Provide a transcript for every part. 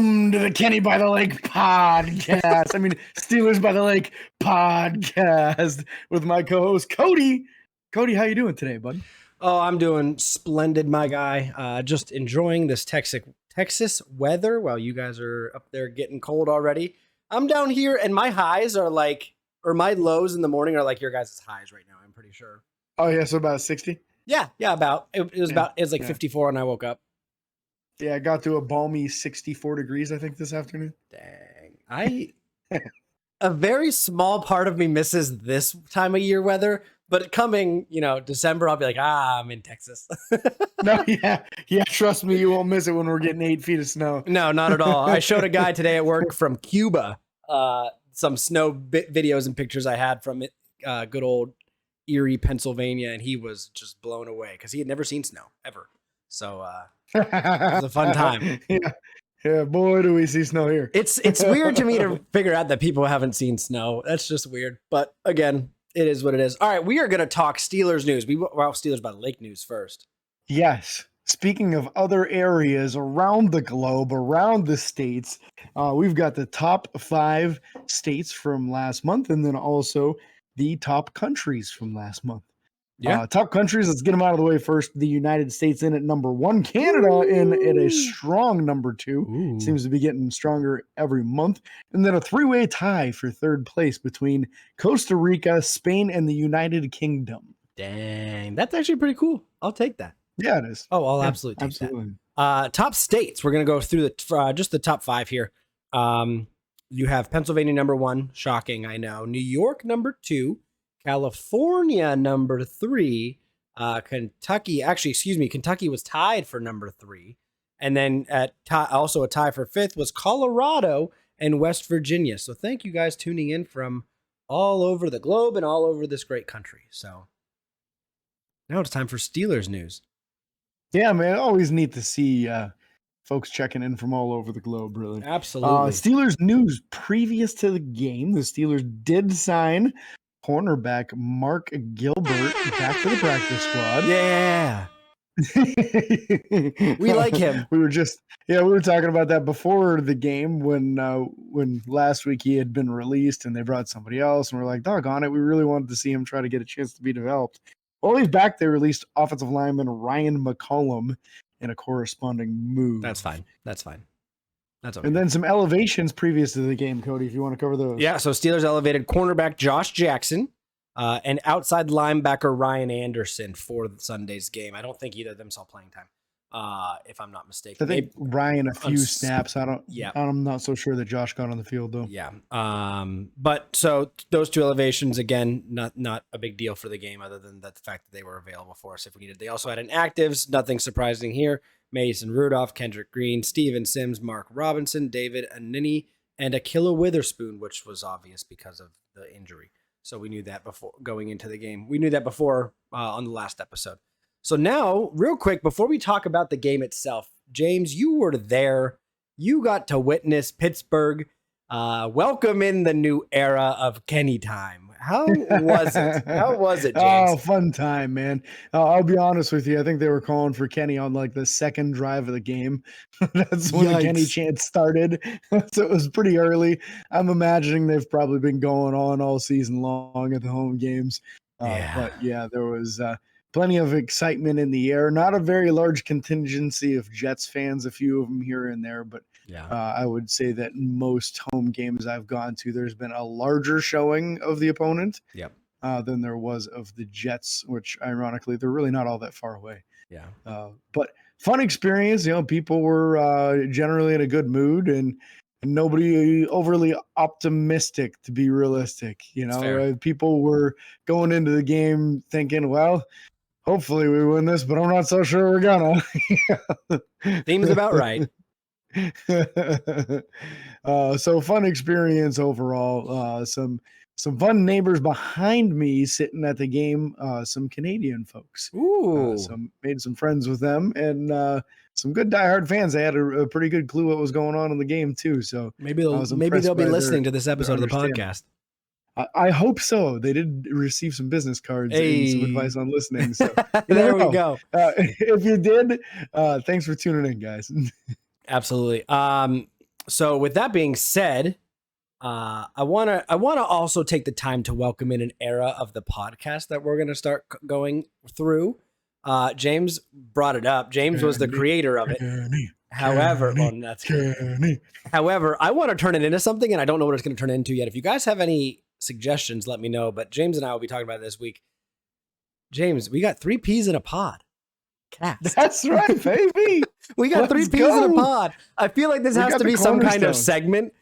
Welcome to the Kenny by the Lake podcast. I mean, Steelers by the Lake podcast with my co-host Cody. Cody, how you doing today, bud? Oh, I'm doing splendid, my guy. Just enjoying this Texas weather while you guys are up there getting cold already. I'm down here, and my highs are like, or my lows in the morning are like your guys' highs right now. I'm pretty sure. Oh yeah, so about 60. Yeah, about. It was like 54 when I woke up. Yeah, I got to a balmy 64 degrees, I think, this afternoon. Dang. A very small part of me misses this time of year weather, but coming, December, I'll be like, I'm in Texas. No, yeah, trust me, you won't miss it when we're getting 8 feet of snow. No, not at all. I showed a guy today at work from Cuba, some snow videos and pictures I had from it, good old Erie, Pennsylvania, and he was just blown away because he had never seen snow ever. So it was a fun time. Yeah, boy, do we see snow here. It's weird to me to figure out that people haven't seen snow. That's just weird. But again, it is what it is. All right, we are going to talk Steelers news. Steelers by the Lake news first. Yes. Speaking of other areas around the globe, around the states, we've got the top 5 states from last month and then also the top countries from last month. Yeah. Top countries, let's get them out of the way first. The United States in at number 1, Canada in at a strong number 2. Ooh. Seems to be getting stronger every month. And then a 3-way tie for 3rd place between Costa Rica, Spain, and the United Kingdom. Dang, that's actually pretty cool. I'll take that. Yeah, it is. Oh, I'll absolutely take that. Top states, we're going to go through just the top 5 here. You have Pennsylvania number 1, shocking, I know. New York number 2. California number 3, Kentucky was tied for number 3, and then also a tie for 5th was Colorado and West Virginia. So thank you guys tuning in from all over the globe and all over this great country. So now it's time for Steelers news. Yeah, man, always neat to see folks checking in from all over the globe, really. Absolutely. Steelers news previous to the game, the Steelers did sign cornerback Mark Gilbert back to the practice squad. Yeah. We like him. We were talking about that before the game when last week he had been released and they brought somebody else, and we're like, doggone it, we really wanted to see him try to get a chance to be developed. Well, he's back. They released offensive lineman Ryan McCollum in a corresponding move. That's fine. That's okay. And then some elevations previous to the game, Cody, if you want to cover those. Yeah, so Steelers elevated cornerback Josh Jackson and outside linebacker Ryan Anderson for Sunday's game. I don't think either of them saw playing time, if I'm not mistaken. I think Ryan a few snaps. I'm not so sure that Josh got on the field though. Yeah. But so those 2 elevations, again, not a big deal for the game, other than the fact that they were available for us if we needed. They also had an actives. Nothing surprising here. Mason Rudolph, Kendrick Green, Steven Sims, Mark Robinson, David Anini, and Akilla Witherspoon, which was obvious because of the injury. So we knew that before going into the game. We knew that before on the last episode. So now, real quick, before we talk about the game itself, James, you were there. You got to witness Pittsburgh welcome in the new era of Kenny time. How was it? How was it, James? Oh, fun time, man. I'll be honest with you. I think they were calling for Kenny on like the 2nd drive of the game. That's when the Kenny chant started. So it was pretty early. I'm imagining they've probably been going on all season long at the home games. But yeah, there was plenty of excitement in the air. Not a very large contingency of Jets fans, a few of them here and there, but I would say that in most home games I've gone to, there's been a larger showing of the opponent than there was of the Jets, which ironically, they're really not all that far away. Yeah. But fun experience. People were generally in a good mood and nobody overly optimistic, to be realistic. People were going into the game thinking, well, hopefully we win this, but I'm not so sure we're gonna. Seems about right. So fun experience overall. Some fun neighbors behind me sitting at the game. Some Canadian folks. Ooh. Made some friends with them and some good diehard fans. They had a pretty good clue what was going on in the game too. So maybe they'll be listening to this episode of the podcast. I hope so. They did receive some business cards and some advice on listening. So there we go. If you did, thanks for tuning in, guys. Absolutely. So with that being said, I wanna also take the time to welcome in an era of the podcast that we're gonna start going through. James brought it up. James was the creator of it. However, I want to turn it into something, and I don't know what it's going to turn into yet. If you guys have any suggestions, let me know. But James and I will be talking about it this week. James, we got 3 peas in a pod. Cast. That's right, baby. We got 3 peas in a pod. I feel like this has to be some kind of segment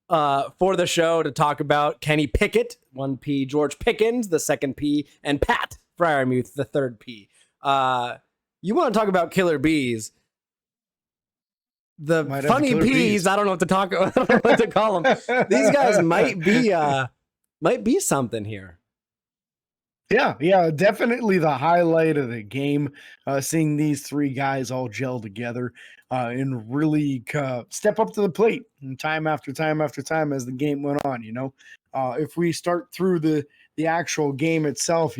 for the show to talk about Kenny Pickett, 1 P, George Pickens, the 2nd P, and Pat Fryermuth, the 3rd P. You want to talk about killer bees? The funny peas, I don't know what to talk. I don't know what to call them. These guys might be something here. Yeah, definitely the highlight of the game. Seeing these 3 guys all gel together and really step up to the plate, and time after time after time as the game went on. If we start through the actual game itself,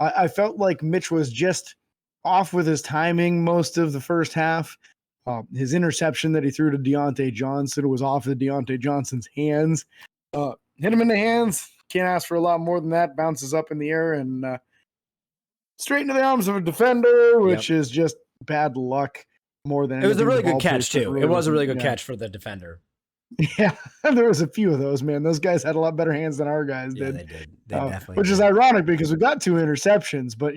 I felt like Mitch was just off with his timing most of the first half. His interception that he threw to Deontay Johnson was off of Deontay Johnson's hands. Hit him in the hands. Can't ask for a lot more than that. Bounces up in the air and straight into the arms of a defender, which is just bad luck more than anything. It was a really good catch, too. It was a really good catch for the defender. Yeah, there was a few of those, man. Those guys had a lot better hands than our guys did. They did. They definitely which is ironic because we got 2 interceptions, but,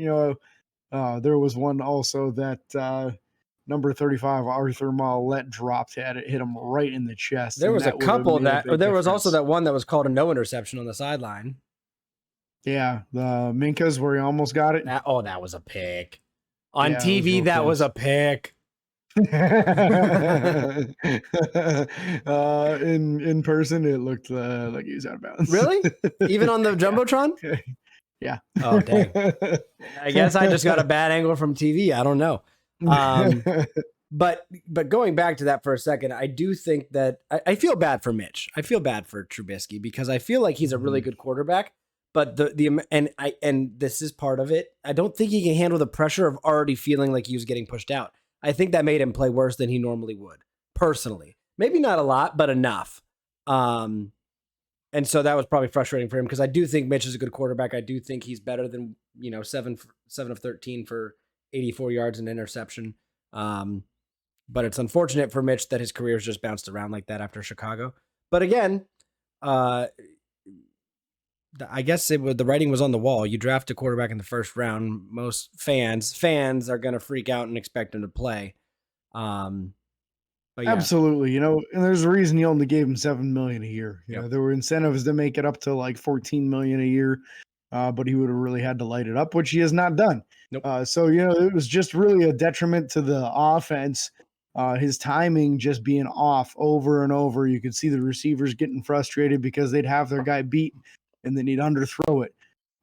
there was one also that number 35, Arthur Mollett, dropped at it, hit him right in the chest. There was a couple there was also that one that was called a no interception on the sideline. Yeah, the Minkas where he almost got it. That was a pick. On TV, that was a pick. In person, it looked like he was out of bounds. Really? Even on the Jumbotron? Yeah. Oh, dang. I guess I just got a bad angle from TV. I don't know. But going back to that for a second, I do think that I feel bad for Mitch. I feel bad for Trubisky because I feel like he's a really good quarterback. But and this is part of it. I don't think he can handle the pressure of already feeling like he was getting pushed out. I think that made him play worse than he normally would, personally. Maybe not a lot, but enough. And so that was probably frustrating for him because I do think Mitch is a good quarterback. I do think he's better than 7 of 13 for 84 yards and interception. But it's unfortunate for Mitch that his career's just bounced around like that after Chicago. But again, I guess the writing was on the wall. You draft a quarterback in the first round. Most fans are going to freak out and expect him to play. But yeah. Absolutely. And there's a reason you only gave him $7 million a year. There were incentives to make it up to like $14 million a year. But he would have really had to light it up, which he has not done. Nope. So, it was just really a detriment to the offense. His timing just being off over and over. You could see the receivers getting frustrated because they'd have their guy beat and then he'd underthrow it.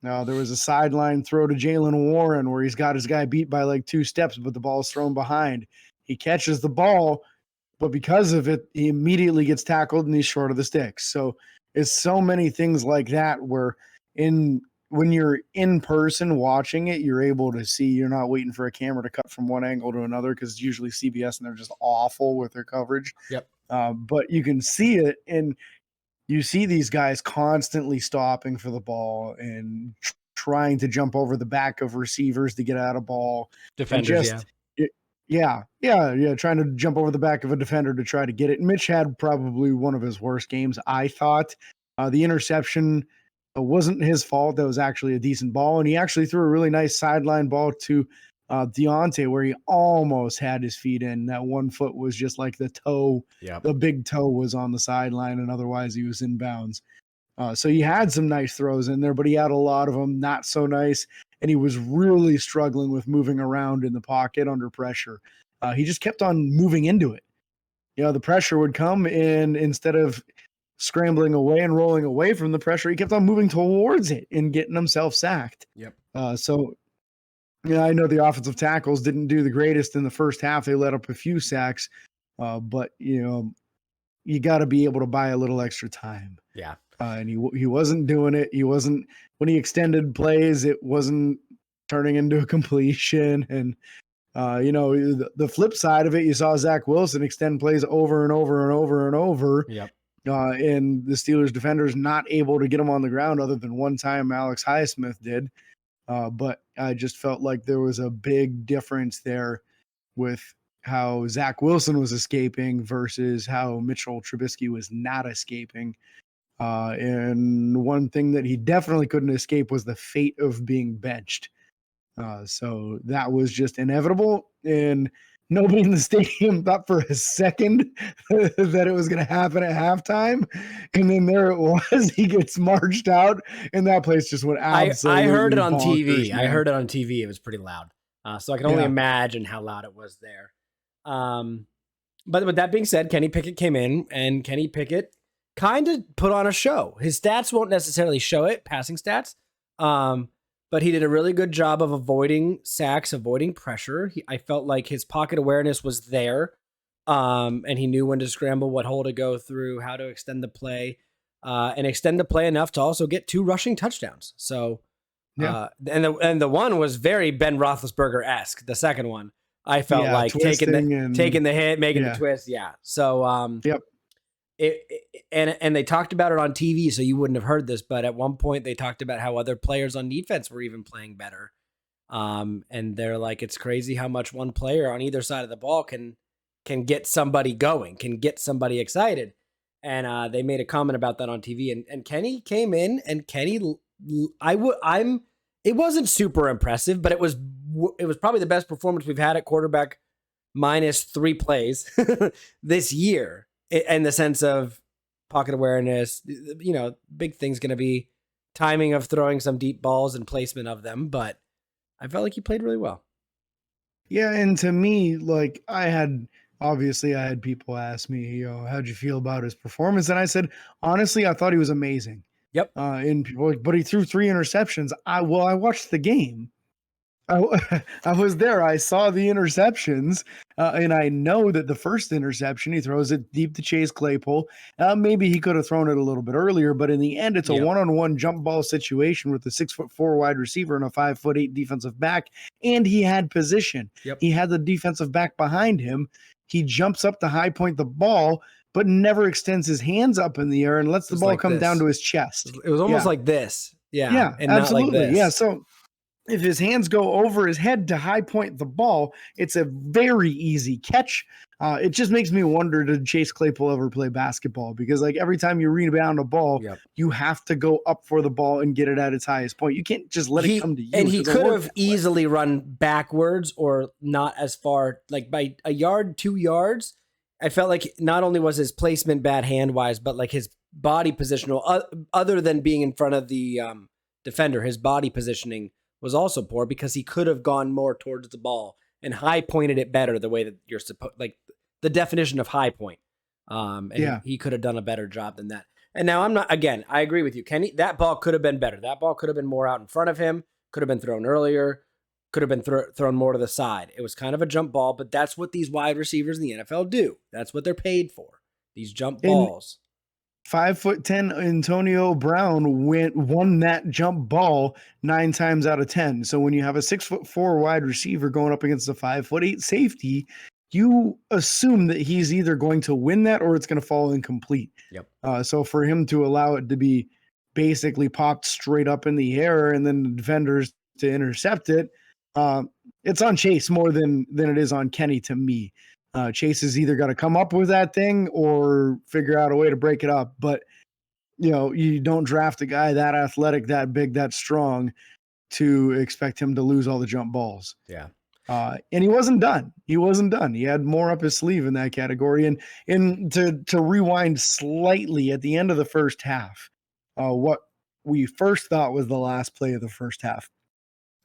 There was a sideline throw to Jalen Warren where he's got his guy beat by like 2 steps, but the ball's thrown behind. He catches the ball, but because of it, he immediately gets tackled and he's short of the sticks. So it's so many things like that where when you're in person watching it, you're able to see, you're not waiting for a camera to cut from one angle to another because it's usually CBS and they're just awful with their coverage. Yep. But you can see it, and you see these guys constantly stopping for the ball and trying to jump over the back of receivers to get out of ball. Defenders, trying to jump over the back of a defender to try to get it. Mitch had probably one of his worst games, I thought. The interception wasn't his fault. That was actually a decent ball. And he actually threw a really nice sideline ball to Deontay where he almost had his feet in. That one foot was just like the toe. Yep. The big toe was on the sideline, and otherwise he was in bounds. So he had some nice throws in there, but he had a lot of them not so nice. And he was really struggling with moving around in the pocket under pressure. He just kept on moving into it. The pressure would come, and instead of scrambling away and rolling away from the pressure, he kept on moving towards it and getting himself sacked. Yep. I know the offensive tackles didn't do the greatest in the first half. They let up a few sacks, but you got to be able to buy a little extra time. Yeah. And he wasn't doing it. He wasn't, when he extended plays, it wasn't turning into a completion. And The flip side of it, you saw Zach Wilson extend plays over and over and over and over. Yep. And the Steelers defenders not able to get him on the ground other than one time Alex Highsmith did. But I just felt like there was a big difference there with how Zach Wilson was escaping versus how Mitchell Trubisky was not escaping. And one thing that he definitely couldn't escape was the fate of being benched. So that was just inevitable. And nobody in the stadium thought for a second that it was going to happen at halftime. And then there it was. He gets marched out, and that place just went absolutely I heard it on bonkers, TV. man. I heard it on TV. It was pretty loud. So I can only imagine how loud it was there. But with that being said, Kenny Pickett came in, and Kenny Pickett kind of put on a show. His stats won't necessarily show it, passing stats. But he did a really good job of avoiding sacks, avoiding pressure. I felt like his pocket awareness was there, and he knew when to scramble, what hole to go through, how to extend the play, and extend the play enough to also get 2 rushing touchdowns. So, and the one was very Ben Roethlisberger-esque. The second one, I felt like taking the hit, making the twist. Yeah. So, yep. And they talked about it on TV, so you wouldn't have heard this, but at one point they talked about how other players on defense were even playing better. And they're like, it's crazy how much one player on either side of the ball can get somebody going, can get somebody excited. And they made a comment about that on TV. And Kenny came in, and Kenny, it wasn't super impressive, but it was probably the best performance we've had at quarterback minus 3 plays this year. In the sense of pocket awareness, big thing's going to be timing of throwing some deep balls and placement of them. But I felt like he played really well. Yeah, and to me, like I had people ask me, how'd you feel about his performance? And I said, honestly, I thought he was amazing. Yep. And people were like, but he threw 3 interceptions. I watched the game. I was there. I saw the interceptions, and I know that the first interception, he throws it deep to Chase Claypool. Maybe he could have thrown it a little bit earlier, but in the end, it's a one-on-one jump ball situation with a 6'4" wide receiver and a 5'8" defensive back, and he had position. Yep. He had the defensive back behind him. He jumps up to high point the ball, but never extends his hands up in the air and lets the ball come down to his chest. It was almost like this. Yeah. Yeah, and absolutely. Not like this. Yeah. So if his hands go over his head to high point the ball, it's a very easy catch. It just makes me wonder, did Chase Claypool ever play basketball? Because like every time you rebound a ball, you have to go up for the ball and get it at its highest point. You can't just let it come to you. And he could have easily run backwards or not as far, like by a yard, 2 yards. I felt like not only was his placement bad hand-wise, but like his body positional, other than being in front of the defender, his body positioning was also poor because he could have gone more towards the ball and high pointed it better the way that you're supposed, like the definition of high point. He could have done a better job than that. And now I agree with you, Kenny, that ball could have been better. That ball could have been more out in front of him, could have been thrown earlier, could have bbeen thrown more to the side. It was kind of a jump ball, but that's what these wide receivers in the NFL do. That's what they're paid for. These jump balls. 5'10" Antonio Brown won that jump ball 9 times out of 10. So when you have a 6'4" wide receiver going up against a 5'8" safety, you assume that he's either going to win that or it's going to fall incomplete. Yep. So for him to allow it to be basically popped straight up in the air and then the defenders to intercept it, it's on Chase more than it is on Kenny to me. Chase has either got to come up with that thing or figure out a way to break it up. But, you don't draft a guy that athletic, that big, that strong to expect him to lose all the jump balls. Yeah. And he wasn't done. He had more up his sleeve in that category. And to rewind slightly at the end of the first half, what we first thought was the last play of the first half.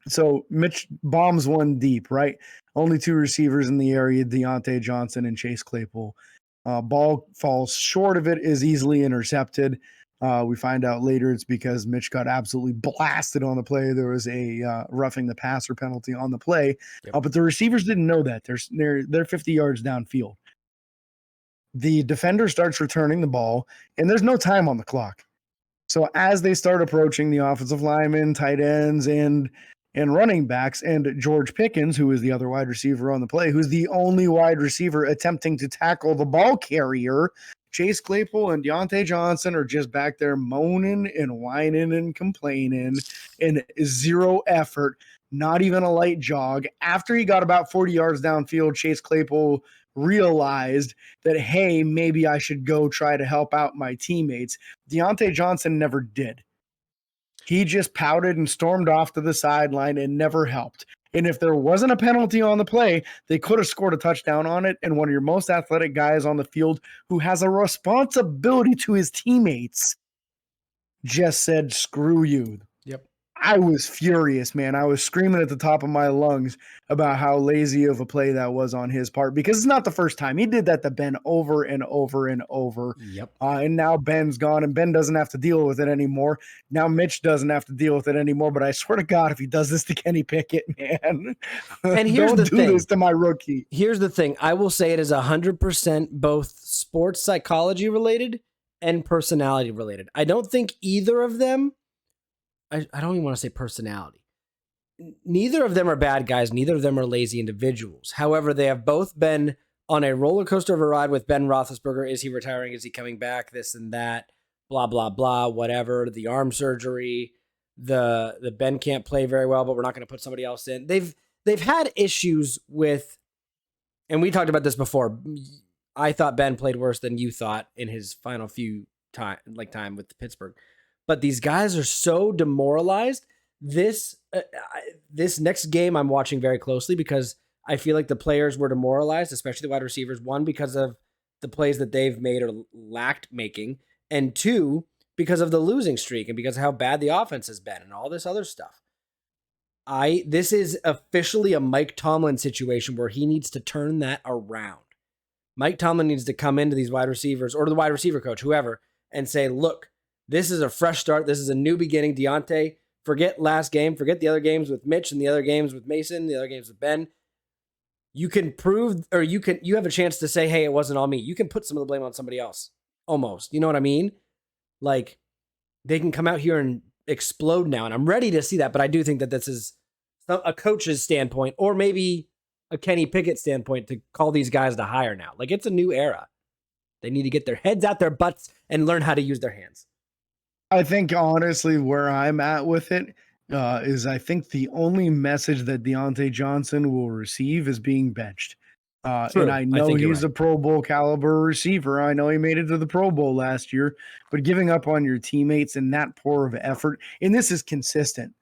So Mitch bombs one deep, right? Only 2 receivers in the area, Deontay Johnson and Chase Claypool. Ball falls short of it, is easily intercepted. We find out later it's because Mitch got absolutely blasted on the play. There was a roughing the passer penalty on the play, but the receivers didn't know that. They're 50 yards downfield. The defender starts returning the ball, and there's no time on the clock. So as they start approaching the offensive linemen, tight ends, and and running backs, and George Pickens, who is the other wide receiver on the play, who's the only wide receiver attempting to tackle the ball carrier. Chase Claypool and Deontay Johnson are just back there moaning and whining and complaining in zero effort, not even a light jog. After he got about 40 yards downfield, Chase Claypool realized that, hey, maybe I should go try to help out my teammates. Deontay Johnson never did. He just pouted and stormed off to the sideline and never helped. And if there wasn't a penalty on the play, they could have scored a touchdown on it. And one of your most athletic guys on the field who has a responsibility to his teammates just said, screw you. Yep. I was furious, man. I was screaming at the top of my lungs about how lazy of a play that was on his part, because it's not the first time. He did that to Ben over and over and over. Yep. And now Ben's gone, and Ben doesn't have to deal with it anymore. Now Mitch doesn't have to deal with it anymore. But I swear to God, if he does this to Kenny Pickett, man, and here's don't the do thing. this to my rookie. Here's the thing. I will say it is 100% both sports psychology related and personality related. I don't think either of them, I don't even want to say personality. Neither of them are bad guys. Neither of them are lazy individuals. However, they have both been on a roller coaster of a ride with Ben Roethlisberger. Is he retiring? Is he coming back? This and that, blah, blah, blah, whatever. The arm surgery, the Ben can't play very well, but we're not going to put somebody else in. They've had issues with, and we talked about this before. I thought Ben played worse than you thought in his final few time with Pittsburgh. But these guys are so demoralized. This next game I'm watching very closely because I feel like the players were demoralized, especially the wide receivers. One, because of the plays that they've made or lacked making. And two, because of the losing streak and because of how bad the offense has been and all this other stuff. This is officially a Mike Tomlin situation where he needs to turn that around. Mike Tomlin needs to come into these wide receivers or the wide receiver coach, whoever, and say, look, this is a fresh start. This is a new beginning. Deontay, forget last game. Forget the other games with Mitch and the other games with Mason, the other games with Ben. You can prove, or you have a chance to say, hey, it wasn't all me. You can put some of the blame on somebody else. Almost. You know what I mean? Like, they can come out here and explode now. And I'm ready to see that. But I do think that this is a coach's standpoint, or maybe a Kenny Pickett standpoint, to call these guys to hire now. Like, it's a new era. They need to get their heads out their butts and learn how to use their hands. I think, honestly, where I'm at with it is I think the only message that Deontay Johnson will receive is being benched. And I know he's a Pro Bowl caliber receiver. I know he made it to the Pro Bowl last year, but giving up on your teammates and that poor of effort, and this is consistent.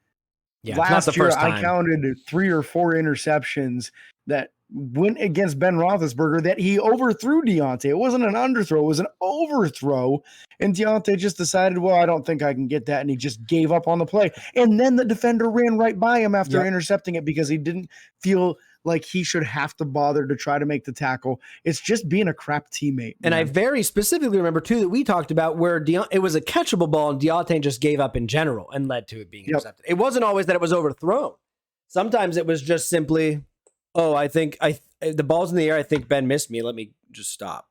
Yeah, last year, I counted 3 or 4 interceptions that went against Ben Roethlisberger that he overthrew Deontay. It wasn't an underthrow. It was an overthrow. And Deontay just decided, well, I don't think I can get that. And he just gave up on the play. And then the defender ran right by him after intercepting it because he didn't feel like he should have to bother to try to make the tackle. It's just being a crap teammate. And I very specifically remember, too, that we talked about where it was a catchable ball and Deontay just gave up in general and led to it being intercepted. It wasn't always that it was overthrown. Sometimes it was just simply, oh, I think the ball's in the air. I think Ben missed me. Let me just stop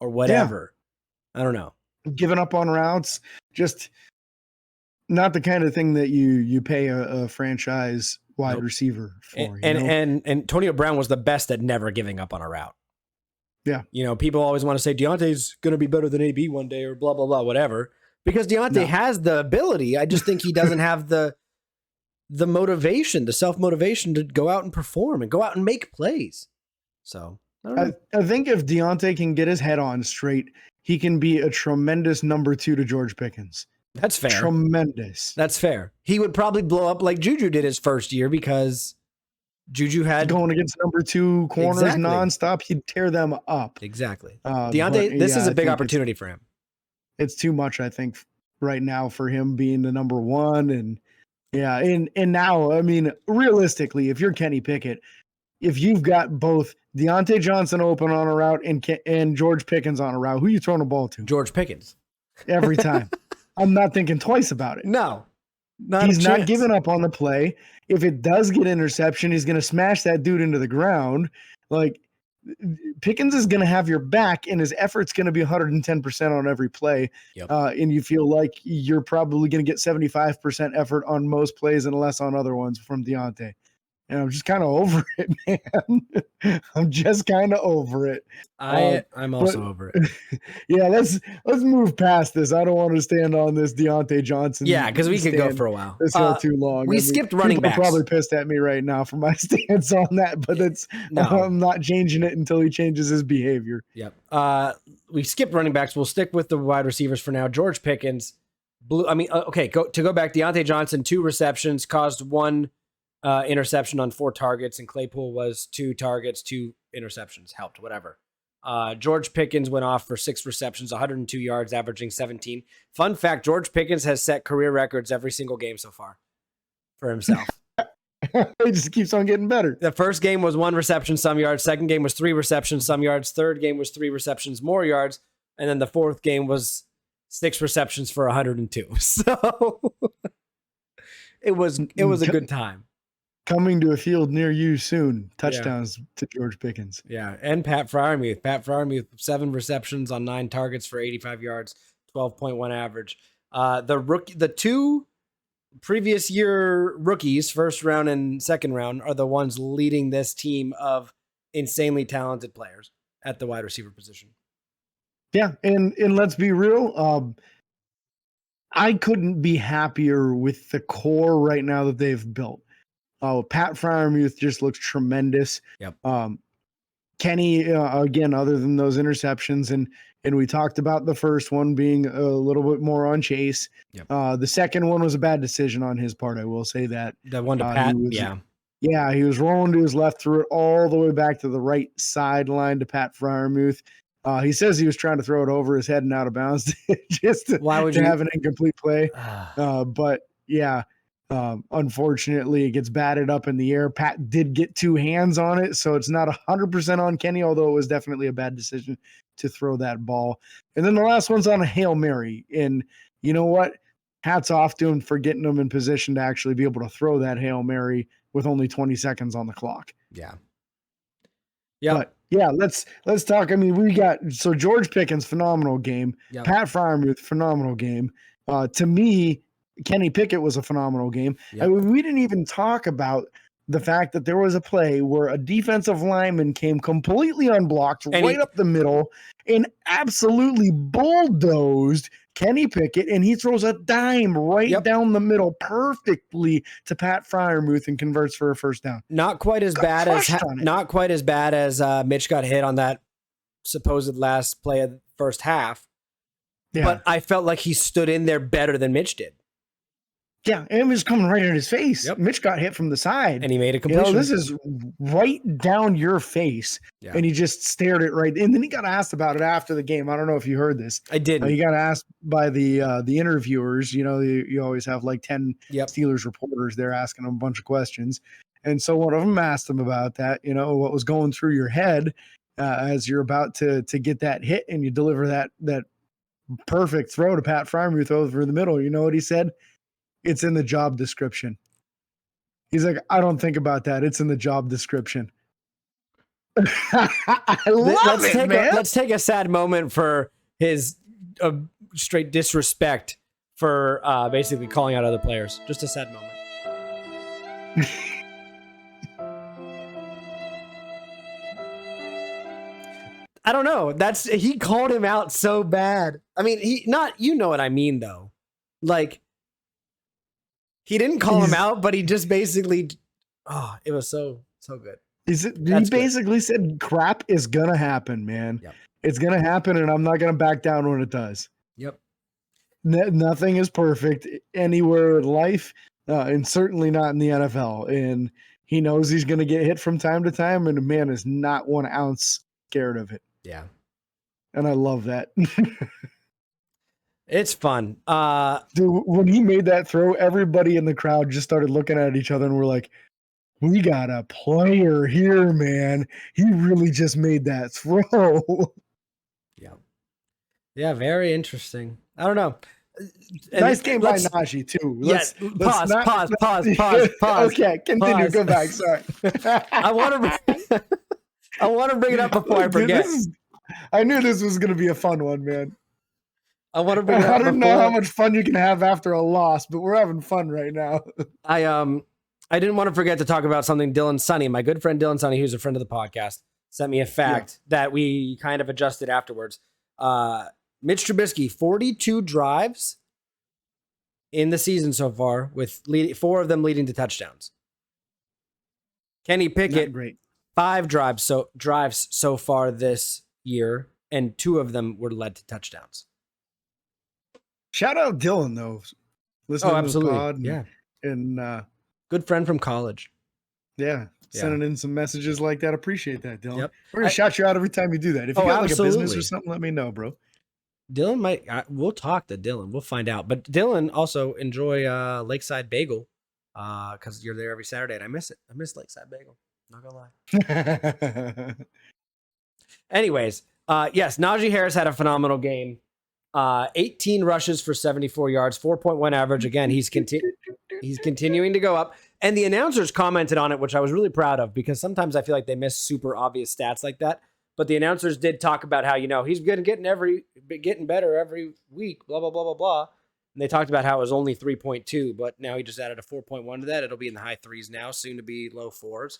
or whatever. Yeah. I don't know. Giving up on routes, just not the kind of thing that you pay a franchise wide receiver for. And Antonio Brown was the best at never giving up on a route. Yeah. You know, people always want to say Deontay's going to be better than AB one day or blah, blah, blah, whatever. Because Deontay has the ability. I just think he doesn't have the motivation, the self-motivation to go out and perform and go out and make plays. So I don't know. I think if Deontay can get his head on straight, he can be a tremendous number 2 to George Pickens. That's fair. Tremendous. That's fair. He would probably blow up like Juju did his first year because Juju had going against number 2 corners nonstop. He'd tear them up. Exactly. Deontay, this is a big opportunity for him. It's too much, I think, right now for him being the number 1. And yeah, and now, I mean, realistically, if you're Kenny Pickett, if you've got both Deontay Johnson open on a route and George Pickens on a route, who are you throwing the ball to? George Pickens. Every time. I'm not thinking twice about it. No. He's not giving up on the play. If it does get interception, he's going to smash that dude into the ground. Like, Pickens is going to have your back, and his effort's going to be 110% on every play. Yep. And you feel like you're probably going to get 75% effort on most plays and less on other ones from Deontay. And I'm just kind of over it, man. I'm just kind of over it. I'm also over it. Yeah, let's move past this. I don't want to stand on this Deontay Johnson. Yeah, because we could go for a while. This hill too long. We skipped running backs. People are probably pissed at me right now for my stance on that, but I'm not changing it until he changes his behavior. Yep. We skipped running backs. We'll stick with the wide receivers for now. George Pickens go back. Deontay Johnson, 2 receptions, caused 1 interception on 4 targets, and Claypool was 2 targets, 2 interceptions, helped, whatever. George Pickens went off for 6 receptions, 102 yards, averaging 17. Fun fact, George Pickens has set career records every single game so far for himself. It just keeps on getting better. The first game was 1 reception, some yards. Second game was 3 receptions, some yards. Third game was 3 receptions, more yards. And then the fourth game was 6 receptions for 102. So it was a good time. Coming to a field near you soon. Touchdowns to George Pickens. Yeah, and Pat Freiermuth. Pat Freiermuth, 7 receptions on 9 targets for 85 yards, 12.1 average. The 2 previous year rookies, first round and second round, are the ones leading this team of insanely talented players at the wide receiver position. Yeah, and let's be real. I couldn't be happier with the core right now that they've built. Pat Freiermuth just looks tremendous. Yep. Kenny, again, other than those interceptions, and we talked about the first one being a little bit more on Chase. Yep. The second one was a bad decision on his part. I will say that. The one to Pat, Yeah, he was rolling to his left, threw it all the way back to the right sideline to Pat Freiermuth. He says he was trying to throw it over his head and out of bounds just to have an incomplete play. But yeah. Unfortunately, it gets batted up in the air. Pat did get 2 hands on it, so it's not 100% on Kenny, although it was definitely a bad decision to throw that ball. And then the last one's on a Hail Mary. And you know what? Hats off to him for getting them in position to actually be able to throw that Hail Mary with only 20 seconds on the clock. Yeah. Yeah. But yeah, let's talk. I mean, we got George Pickens, phenomenal game. Yep. Pat Freiermuth, phenomenal game. To me, Kenny Pickett was a phenomenal game. Yep. I mean, we didn't even talk about the fact that there was a play where a defensive lineman came completely unblocked right up the middle and absolutely bulldozed Kenny Pickett, and he throws a dime right down the middle perfectly to Pat Freiermuth and converts for a first down. Not quite as bad as Mitch got hit on that supposed last play of the first half. Yeah. But I felt like he stood in there better than Mitch did. Yeah, and it was coming right in his face. Yep. Mitch got hit from the side. And he made a completion. This is right down your face. Yeah. And he just stared it right. And then he got asked about it after the game. I don't know if you heard this. I didn't. He got asked by the interviewers. You know, you always have like 10 Steelers reporters there asking him a bunch of questions. And so one of them asked him about that, you know, what was going through your head as you're about to get that hit and you deliver that perfect throw to Pat Freiermuth over the middle. You know what he said? It's in the job description. He's like, I don't think about that. It's in the job description. I love it, man. Let's take a sad moment for his straight disrespect for basically calling out other players. Just a sad moment. I don't know. He called him out so bad. I mean, you know what I mean, though. Like, he didn't call him out, but he just basically, it was so good. He basically said crap is going to happen, man. Yep. It's going to happen, and I'm not going to back down when it does. Yep. Nothing is perfect anywhere in life, and certainly not in the NFL. And he knows he's going to get hit from time to time, and the man is not 1 ounce scared of it. Yeah. And I love that. It's fun. Dude, when he made that throw, everybody in the crowd just started looking at each other and we're like, we got a player here, man. He really just made that throw. Yeah. Yeah, very interesting. I don't know. Nice game by Najee, too. Pause. Okay, continue. Go back. Sorry. I want to I want to bring it up before I forget. I knew this was going to be a fun one, man. I want to bring it up. I don't know how much fun you can have after a loss, but we're having fun right now. I didn't want to forget to talk about something. Dylan Sonny, my good friend Dylan Sonny, who's a friend of the podcast, sent me a fact that we kind of adjusted afterwards. Mitch Trubisky, 42 drives in the season so far, with 4 of them leading to touchdowns. Kenny Pickett, 5 drives so far this year, and 2 of them were led to touchdowns. Shout out Dylan though, listening to the pod and good friend from college. Yeah, sending in some messages like that. Appreciate that, Dylan. Yep. We're gonna shout you out every time you do that. If you got like a business or something, let me know, bro. Dylan might. We'll talk to Dylan. We'll find out. But Dylan, also enjoy Lakeside Bagel because you're there every Saturday, and I miss it. I miss Lakeside Bagel. Not gonna lie. Anyways, yes, Najee Harris had a phenomenal game. 18 rushes for 74 yards, 4.1 average. Again, he's continuing to go up. And the announcers commented on it, which I was really proud of, because sometimes I feel like they miss super obvious stats like that. But the announcers did talk about how, he's getting better every week, blah, blah, blah, blah, blah. And they talked about how it was only 3.2, but now he just added a 4.1 to that. It'll be in the high 3s now, soon to be low 4s.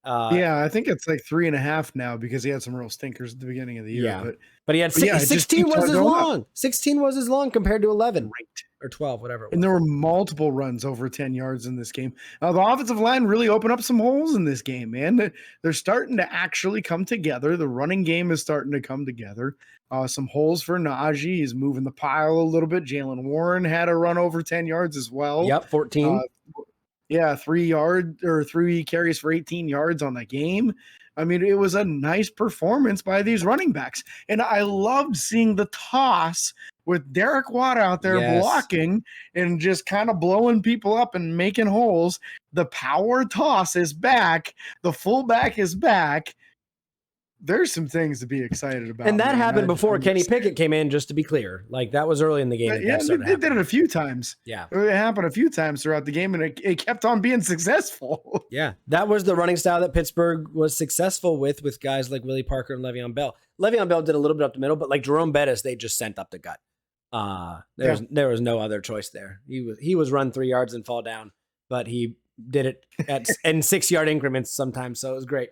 I think it's like 3.5 now because he had some real stinkers at the beginning of the year. Yeah, but he had 16 was his long. 16 was his long compared to 11 or 12, whatever it was. And there were multiple runs over 10 yards in this game. The offensive line really opened up some holes in this game, man. They're starting to actually come together. The running game is starting to come together. Some holes for Najee. He's moving the pile a little bit. Jalen Warren had a run over 10 yards as well. Yep, 14. 3 carries for 18 yards on the game. I mean, it was a nice performance by these running backs. And I loved seeing the toss with Derek Watt out there blocking and just kind of blowing people up and making holes. The power toss is back. The fullback is back. There's some things to be excited about. And that happened before Kenny Pickett came in, just to be clear. Like, that was early in the game. Yeah, they did it a few times. Yeah. It happened a few times throughout the game, and it kept on being successful. Yeah. That was the running style that Pittsburgh was successful with guys like Willie Parker and Le'Veon Bell. Le'Veon Bell did a little bit up the middle, but like Jerome Bettis, they just sent up the gut. There was no other choice there. He was run 3 yards and fall down, but he did it in 6-yard increments sometimes, so it was great.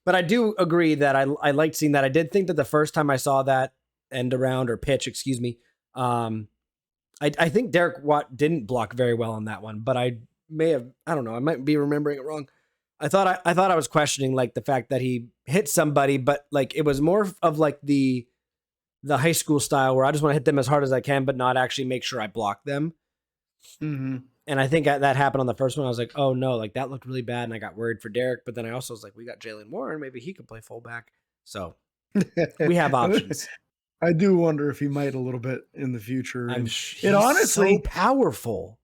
But I do agree that I liked seeing that. I did think that the first time I saw that end around or pitch, I think Derek Watt didn't block very well on that one, but I don't know, I might be remembering it wrong. I thought I was questioning like the fact that he hit somebody, but like it was more of like the high school style where I just want to hit them as hard as I can, but not actually make sure I block them. Mm-hmm. And I think that happened on the first one. I was like, oh no, like that looked really bad. And I got worried for Derek, but then I also was like, we got Jalen Warren. Maybe he could play fullback. So we have options. I do wonder if he might a little bit in the future. He's honestly so powerful.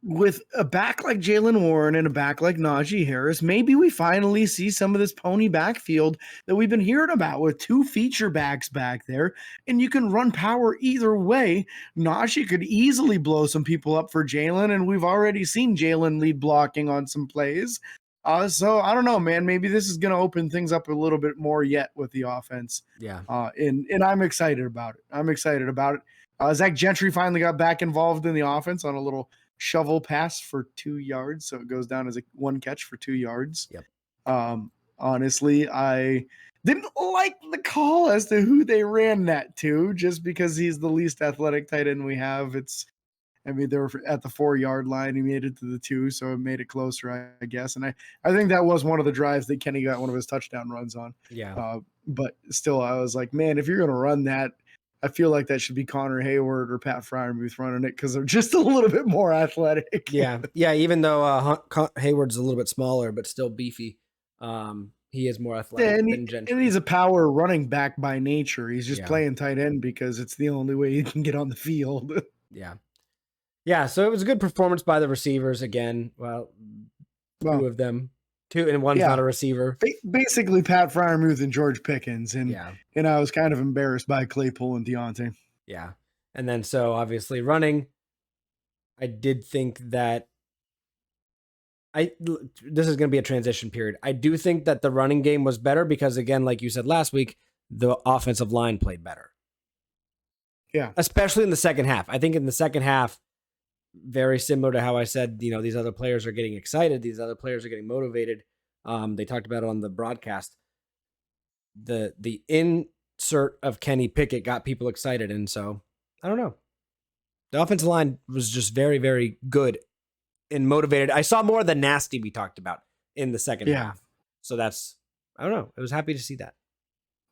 With a back like Jalen Warren and a back like Najee Harris, maybe we finally see some of this pony backfield that we've been hearing about with 2 feature backs back there, and you can run power either way. Najee could easily blow some people up for Jalen, and we've already seen Jalen lead blocking on some plays. So I don't know, man. Maybe this is going to open things up a little bit more yet with the offense. Yeah. And I'm excited about it. Zach Gentry finally got back involved in the offense on a little shovel pass for 2 yards, so it goes down as a 1 catch for 2 yards. Yep. Honestly, I didn't like the call as to who they ran that to, just because he's the least athletic tight end we have. They were at the 4-yard line. He made it to the 2, so it made it closer, I guess. And I think that was one of the drives that Kenny got one of his touchdown runs on. Yeah. But still, I was like, man, if you're going to run that, I feel like that should be Connor Hayward or Pat Fryermuth running it because they're just a little bit more athletic. Yeah. Even though Hayward's a little bit smaller but still beefy, he is more athletic than Gentry. And he's a power running back by nature. He's just playing tight end because it's the only way he can get on the field. Yeah. Yeah, so it was a good performance by the receivers again. Well, 2 of them. 2, and one's not a receiver. Basically, Pat Fryermuth and George Pickens. And I was kind of embarrassed by Claypool and Deontay. Yeah. And then so obviously running, I did think that This is going to be a transition period. I do think that the running game was better because, again, like you said last week, the offensive line played better. Yeah. Especially in the second half. I think in the second half, very similar to how I said, these other players are getting excited. These other players are getting motivated. They talked about it on the broadcast. The insert of Kenny Pickett got people excited. And so, I don't know. The offensive line was just very, very good and motivated. I saw more of the nasty we talked about in the second half. So I don't know. I was happy to see that.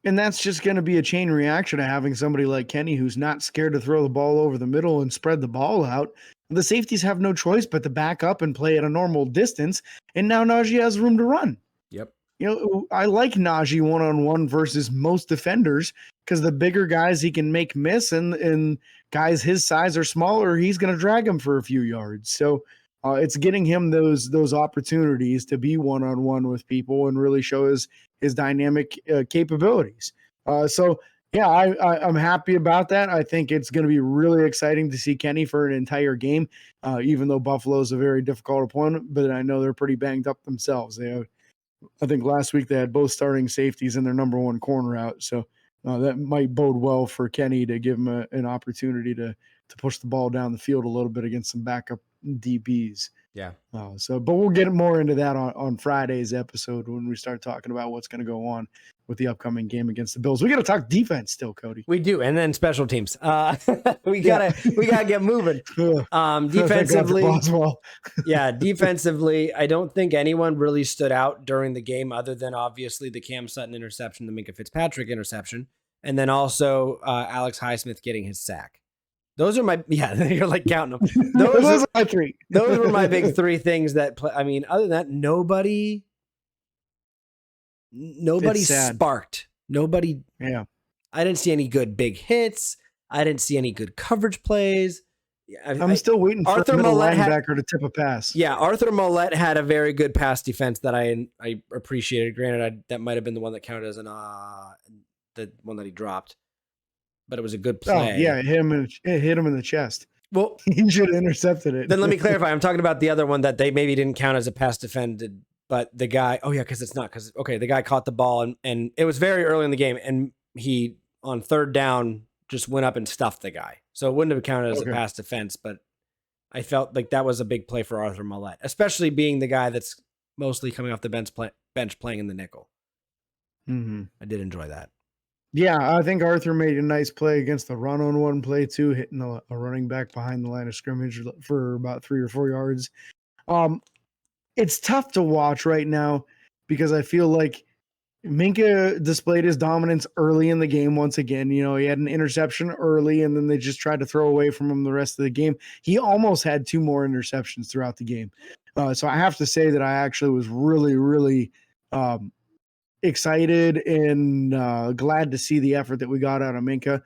And that's just going to be a chain reaction to having somebody like Kenny who's not scared to throw the ball over the middle and spread the ball out. The safeties have no choice but to back up and play at a normal distance. And now Najee has room to run. Yep. I like Najee one-on-one versus most defenders because the bigger guys he can make miss and guys his size or smaller, he's going to drag him for a few yards. So it's getting him those opportunities to be one-on-one with people and really show his dynamic capabilities. I'm happy about that. I think it's going to be really exciting to see Kenny for an entire game, even though Buffalo's a very difficult opponent, but I know they're pretty banged up themselves. I think last week they had both starting safeties and their number one corner out. So that might bode well for Kenny to give him an opportunity to push the ball down the field a little bit against some backup DBs. Yeah. But we'll get more into that on Friday's episode when we start talking about what's going to go on with the upcoming game against the Bills. We got to talk defense still, Cody. We do, and then special teams. We gotta get moving. Defensively, defensively, I don't think anyone really stood out during the game, other than obviously the Cam Sutton interception, the Minkah Fitzpatrick interception, and then also Alex Highsmith getting his sack. Those are you're like counting them. Those are my three. Those were my big three things that play. I mean, other than that, nobody sparked. Nobody. Yeah. I didn't see any good big hits. I didn't see any good coverage plays. I'm still waiting for a middle linebacker to tip a pass. Yeah, Arthur Mollett had a very good pass defense that I appreciated. Granted, that might have been the one that counted as the one that he dropped. But it was a good play. Oh, yeah, it hit him in the chest. Well, he should have intercepted it. Then let me clarify. I'm talking about the other one that they maybe didn't count as a pass defended, but the guy, because it's not. Because, the guy caught the ball, and it was very early in the game, and he, on third down, just went up and stuffed the guy. So it wouldn't have counted as a pass defense, but I felt like that was a big play for Arthur Mollett, especially being the guy that's mostly coming off the bench playing in the nickel. Mm-hmm. I did enjoy that. Yeah, I think Arthur made a nice play against the run-on-one play too, hitting a running back behind the line of scrimmage for about 3 or 4 yards. It's tough to watch right now because I feel like Minkah displayed his dominance early in the game once again. He had an interception early, and then they just tried to throw away from him the rest of the game. He almost had 2 more interceptions throughout the game. So I have to say that I actually was really, really excited and glad to see the effort that we got out of Minkah.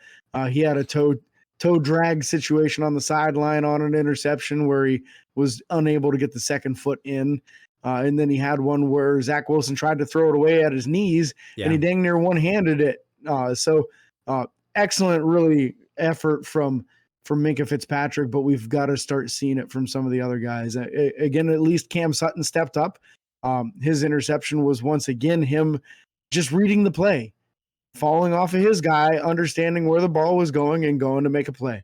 He had a toe drag situation on the sideline on an interception where he was unable to get the second foot in. And then he had one where Zach Wilson tried to throw it away at his knees, and he dang near one-handed it. So excellent, really, effort from Minkah Fitzpatrick, but we've got to start seeing it from some of the other guys. Again, at least Cam Sutton stepped up. His interception was once again him just reading the play, falling off of his guy, understanding where the ball was going, and going to make a play.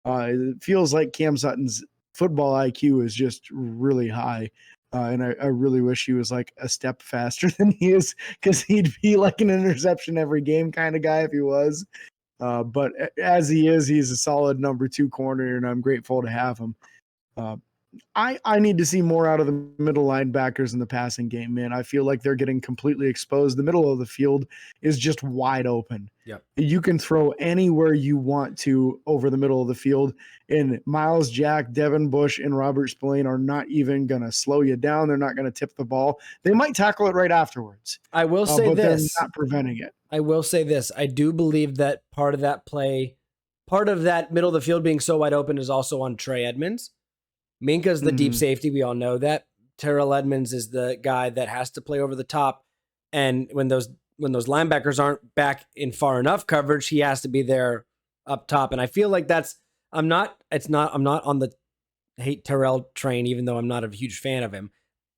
It feels like Cam Sutton's football IQ is just really high. And I really wish he was like a step faster than he is, because he'd be like an interception every game kind of guy if he was. But as he is, he's a solid number 2 corner, and I'm grateful to have him. I need to see more out of the middle linebackers in the passing game, man. I feel like they're getting completely exposed. The middle of the field is just wide open. Yep. You can throw anywhere you want to over the middle of the field, and Miles Jack, Devin Bush, and Robert Spillane are not even going to slow you down. They're not going to tip the ball. They might tackle it right afterwards. I will say but this. They're not preventing it. I will say this. I do believe that part of that middle of the field being so wide open is also on Trey Edmonds. Minkah's the deep safety. We all know that. Terrell Edmonds is the guy that has to play over the top. And when those linebackers aren't back in far enough coverage, he has to be there up top. And I feel like I'm not on the hate Terrell train, even though I'm not a huge fan of him.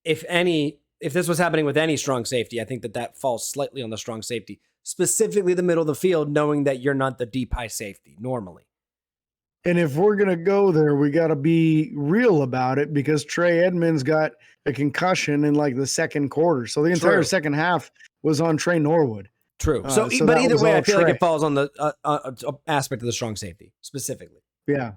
if this was happening with any strong safety, I think that falls slightly on the strong safety, specifically the middle of the field, knowing that you're not the deep high safety normally. And if we're going to go there, we got to be real about it because Trey Edmonds got a concussion in like the second quarter. So the entire second half was on Trey Norwood. True. So but either way, I feel like it falls on the aspect of the strong safety specifically. Yeah.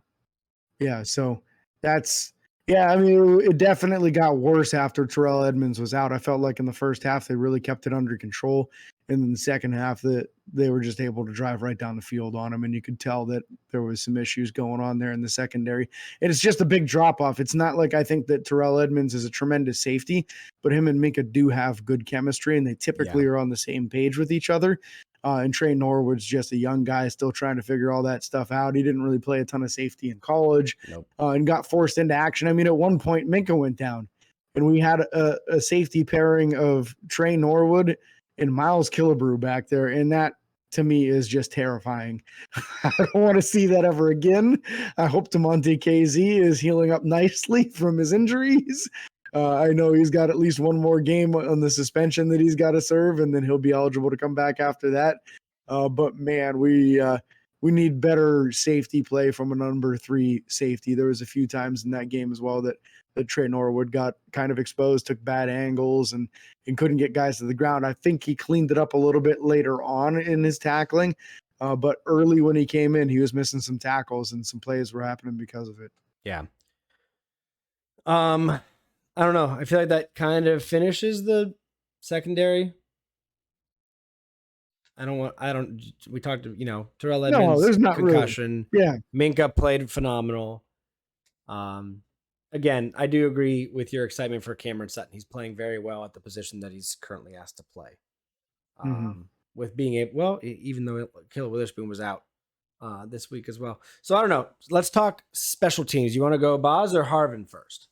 Yeah. So that's, I mean, it definitely got worse after Terrell Edmonds was out. I felt like in the first half, they really kept it under control. And in the second half, that they were just able to drive right down the field on him. And you could tell that there was some issues going on there in the secondary. And it's just a big drop off. It's not like I think that Terrell Edmonds is a tremendous safety, but him and Minka do have good chemistry and they typically are on the same page with each other. And Trey Norwood's just a young guy still trying to figure all that stuff out. He didn't really play a ton of safety in college and got forced into action. I mean, at one point, Minka went down and we had a safety pairing of Trey Norwood and Miles Killebrew back there. And that, to me, is just terrifying. I don't want to see that ever again. I hope Damontae KZ is healing up nicely from his injuries. I know he's got at least one more game on the suspension that he's got to serve, and then he'll be eligible to come back after that. But man, we need better safety play from a number 3 safety. There was a few times in that game as well that Trey Norwood got kind of exposed, took bad angles, and couldn't get guys to the ground. I think he cleaned it up a little bit later on in his tackling, but early when he came in, he was missing some tackles and some plays were happening because of it. Yeah. I don't know. I feel like that kind of finishes the secondary. We talked to, Terrell Edmonds, no, there's not concussion. Really. Yeah. Minka played phenomenal. Again, I do agree with your excitement for Cameron Sutton. He's playing very well at the position that he's currently asked to play. With being able, even though Killer Witherspoon was out this week as well. So I don't know. Let's talk special teams. You want to go Boz or Harvin first?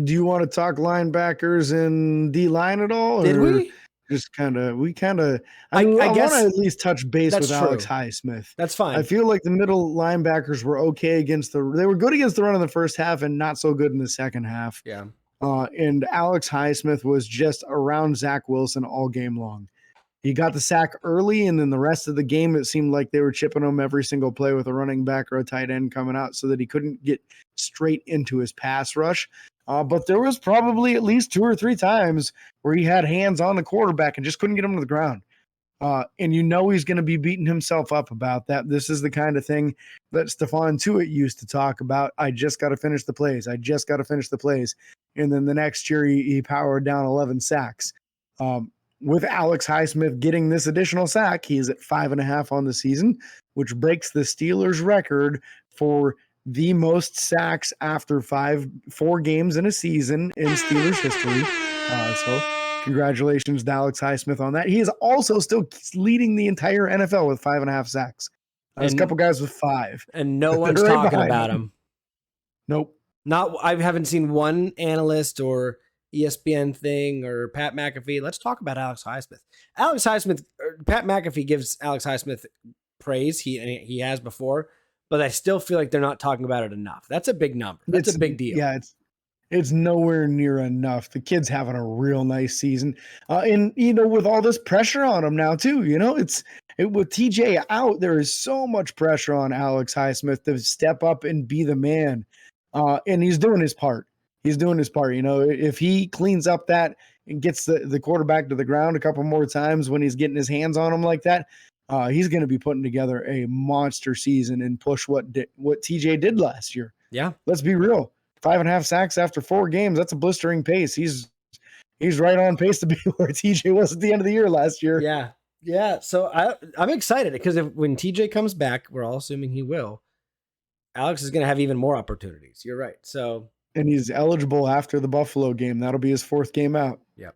Do you want to talk linebackers and D-line at all? Did we? Just I guess I want to at least touch base with Alex Highsmith. That's fine. I feel like the middle linebackers were okay they were good against the run in the first half and not so good in the second half. Yeah. And Alex Highsmith was just around Zach Wilson all game long. He got the sack early, and then the rest of the game, it seemed like they were chipping him every single play with a running back or a tight end coming out so that he couldn't get straight into his pass rush. But there was probably at least 2 or 3 times where he had hands on the quarterback and just couldn't get him to the ground. And he's going to be beating himself up about that. This is the kind of thing that Stephon Tuitt used to talk about. I just got to finish the plays. And then the next year he powered down 11 sacks. With Alex Highsmith getting this additional sack, he's at 5.5 on the season, which breaks the Steelers' record for the most sacks after 4 games in a season in Steelers history. So congratulations to Alex Highsmith on that. He is also still leading the entire NFL with 5.5 sacks. There's a couple guys with 5. And no one's talking about him. Nope. I haven't seen one analyst or ESPN thing or Pat McAfee. Let's talk about Alex Highsmith. Pat McAfee gives Alex Highsmith praise. He has before, but I still feel like they're not talking about it enough. That's a big number. That's a big deal. Yeah, it's nowhere near enough. The kid's having a real nice season. And with all this pressure on him now too, with TJ out, there is so much pressure on Alex Highsmith to step up and be the man. And he's doing his part. If he cleans up that and gets the quarterback to the ground a couple more times when he's getting his hands on him like that, he's going to be putting together a monster season and push what TJ did last year. Yeah. Let's be real. 5.5 sacks after 4 games. That's a blistering pace. He's right on pace to be where TJ was at the end of the year last year. Yeah. Yeah. So I'm excited because when TJ comes back, we're all assuming he will, Alex is going to have even more opportunities. You're right. And he's eligible after the Buffalo game. That'll be his 4th game out. Yep.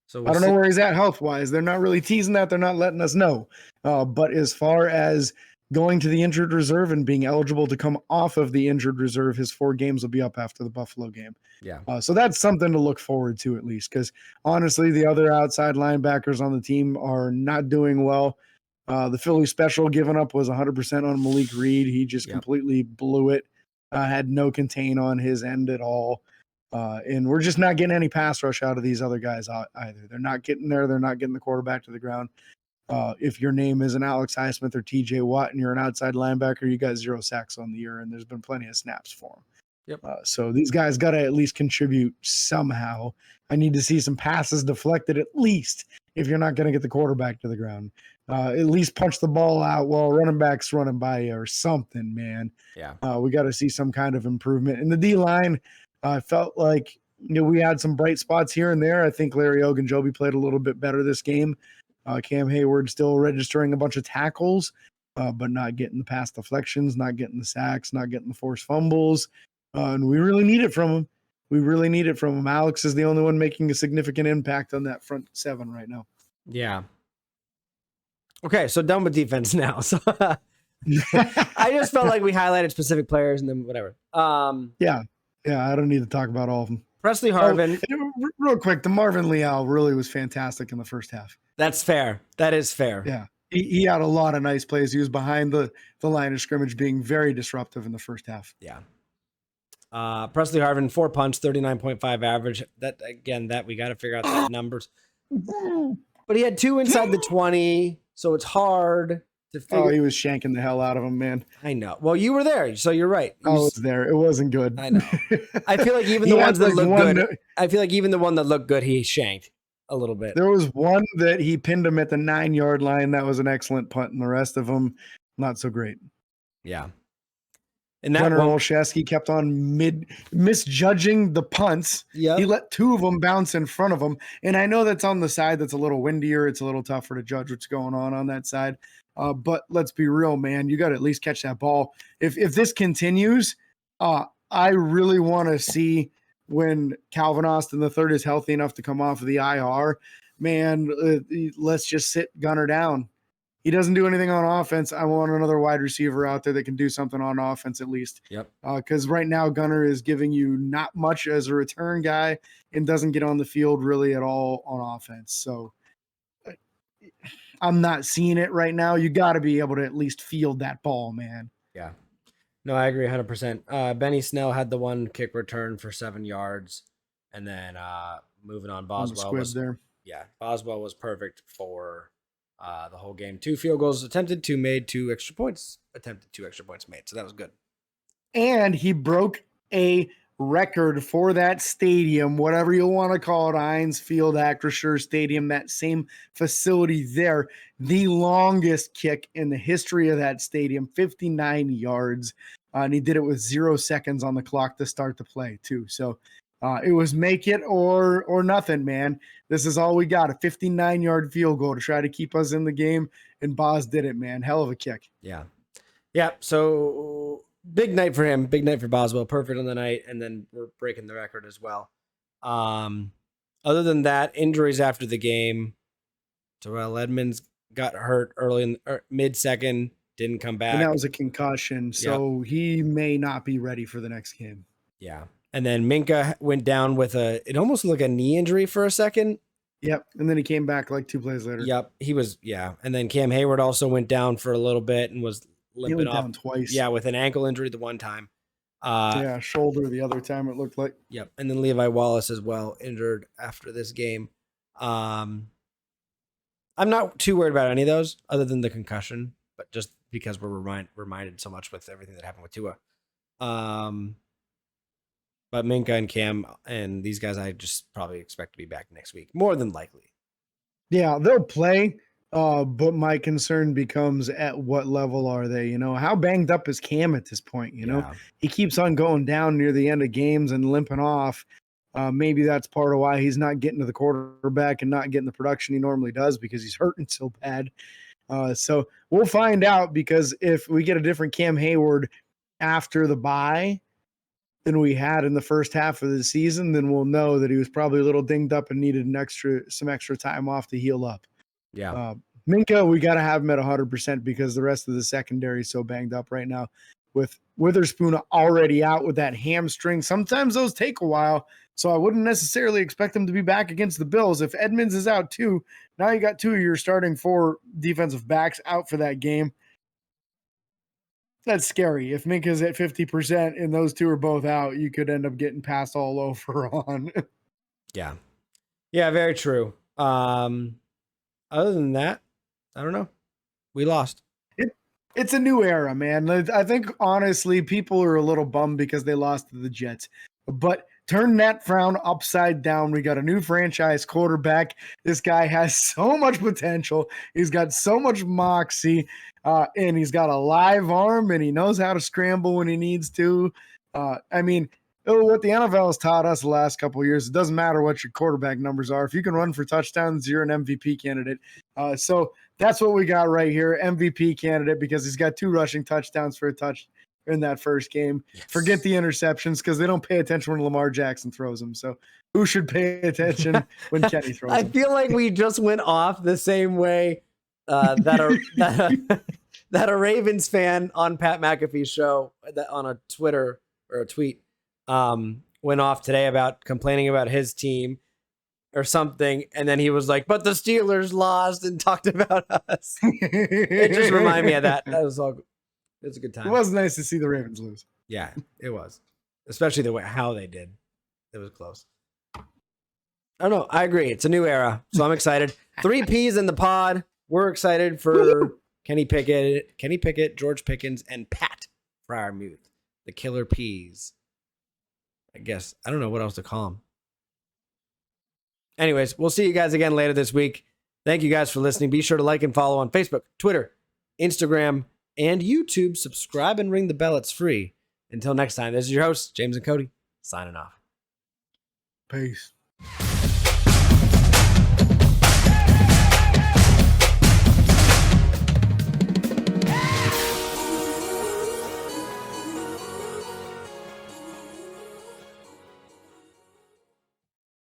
So I don't know where he's at health-wise. They're not really teasing that. They're not letting us know. But as far as going to the injured reserve and being eligible to come off of the injured reserve, his 4 games will be up after the Buffalo game. Yeah. So that's something to look forward to at least, because honestly, the other outside linebackers on the team are not doing well. The Philly special given up was 100% on Malik Reed. He just completely blew it. Had no contain on his end at all. And we're just not getting any pass rush out of these other guys either. They're not getting there. They're not getting the quarterback to the ground. If your name isn't Alex Highsmith or TJ Watt and you're an outside linebacker, you got 0 sacks on the year, and there's been plenty of snaps for them. Yep. So these guys got to at least contribute somehow. I need to see some passes deflected at least if you're not going to get the quarterback to the ground. At least punch the ball out while running back's running by you or something, man. Yeah. We got to see some kind of improvement. In the D-line, I felt like we had some bright spots here and there. I think Larry Ogunjobi played a little bit better this game. Cam Hayward still registering a bunch of tackles, but not getting the pass deflections, not getting the sacks, not getting the forced fumbles. And we really need it from him. We really need it from him. Alex is the only one making a significant impact on that front seven right now. Yeah. Okay, so done with defense now. So I just felt like we highlighted specific players and then whatever. Yeah, I don't need to talk about all of them. Presley Harvin. Real quick, the Marvin Leal really was fantastic in the first half. That's fair. That is fair. Yeah. He had a lot of nice plays. He was behind the line of scrimmage, being very disruptive in the first half. Yeah. Presley Harvin, 4 punts, 39.5 average. That we got to figure out the numbers. But he had 2 inside the 20, so it's hard to figure. Oh, he was shanking the hell out of him, man. I know. Well, you were there, so you're right. I was there. It wasn't good. I know. I feel like even the ones that look good. I feel like even the one that looked good, he shanked a little bit. There was one that he pinned him at the 9-yard line. That was an excellent punt, and the rest of them, not so great. Yeah. And that Gunnar Olszewski kept on misjudging the punts. Yep. He let 2 of them bounce in front of him. And I know that's on the side that's a little windier. It's a little tougher to judge what's going on that side. But let's be real, man. You got to at least catch that ball. If this continues, I really want to see when Calvin Austin III is healthy enough to come off of the IR, man, let's just sit Gunnar down. He doesn't do anything on offense. I want another wide receiver out there that can do something on offense at least. Yep. Because right now Gunnar is giving you not much as a return guy and doesn't get on the field really at all on offense. So I'm not seeing it right now. You got to be able to at least field that ball, man. Yeah. No, I agree 100%. Benny Snell had the one kick return for 7 yards. And then moving on, Boswell was there. Yeah, Boswell was perfect for the whole game. 2 field goals attempted, 2 made, 2 extra points attempted, 2 extra points made. So that was good. And he broke a record for that stadium, whatever you want to call it, Heinz Field, Acrisure Stadium, that same facility there. The longest kick in the history of that stadium, 59 yards. And he did it with 0 seconds on the clock to start the play, too. So it was make it or nothing, man. This is all we got, a 59-yard field goal to try to keep us in the game, and Boz did it, man. Hell of a kick. Yeah. Yeah, so big night for him, big night for Boswell, perfect on the night, and then we're breaking the record as well. Other than that, injuries after the game, Terrell Edmonds got hurt early in mid-second, didn't come back. And that was a concussion, so he may not be ready for the next game. Yeah. And then Minka went down with it almost looked like a knee injury for a second. Yep. And then he came back like 2 plays later. Yep. And then Cam Hayward also went down for a little bit and was limping off. Down twice. Yeah, with an ankle injury the one time. Shoulder the other time it looked like. Yep. And then Levi Wallace as well, injured after this game. I'm not too worried about any of those other than the concussion, but just because we're reminded so much with everything that happened with Tua. But Minka and Cam and these guys, I just probably expect to be back next week, more than likely. Yeah, they'll play, but my concern becomes at what level are they? How banged up is Cam at this point? He keeps on going down near the end of games and limping off. Maybe that's part of why he's not getting to the quarterback and not getting the production he normally does because he's hurting so bad. So we'll find out, because if we get a different Cam Hayward after the bye than we had in the first half of the season, then we'll know that he was probably a little dinged up and needed some extra time off to heal up. Yeah. Minka, we got to have him at 100% because the rest of the secondary is so banged up right now with Witherspoon already out with that hamstring. Sometimes those take a while, so I wouldn't necessarily expect him to be back against the Bills. If Edmonds is out too, now you got 2 of your starting 4 defensive backs out for that game. That's scary. If Minka's at 50% and those two are both out, you could end up getting passed all over on. Yeah. Yeah, very true. Other than that, I don't know. We lost. It's a new era, man. I think, honestly, people are a little bummed because they lost to the Jets. But turn that frown upside down. We got a new franchise quarterback. This guy has so much potential. He's got so much moxie, and he's got a live arm, and he knows how to scramble when he needs to. I mean, what the NFL has taught us the last couple of years, it doesn't matter what your quarterback numbers are. If you can run for touchdowns, you're an MVP candidate. So that's what we got right here, MVP candidate, because he's got 2 rushing touchdowns for a touch in that first game. Yes. Forget the interceptions because they don't pay attention when Lamar Jackson throws them. So who should pay attention when Kenny throws them? I feel like we just went off the same way that a Ravens fan on Pat McAfee's show that on a Twitter or a tweet went off today about complaining about his team or something, and then he was like, but the Steelers lost, and talked about us. It just reminded me of that. That was all. It was a good time. It was nice to see the Ravens lose. Yeah, it was. Especially the way how they did. It was close. I don't know. I agree. It's a new era, so I'm excited. 3 Ps in the pod. We're excited for Kenny Pickett, George Pickens, and Pat Freiermuth, the Killer Ps. I guess. I don't know what else to call them. Anyways, we'll see you guys again later this week. Thank you guys for listening. Be sure to like and follow on Facebook, Twitter, Instagram, and YouTube. Subscribe and ring the bell. It's free. Until next time, this is your host, James and Cody, signing off. Peace.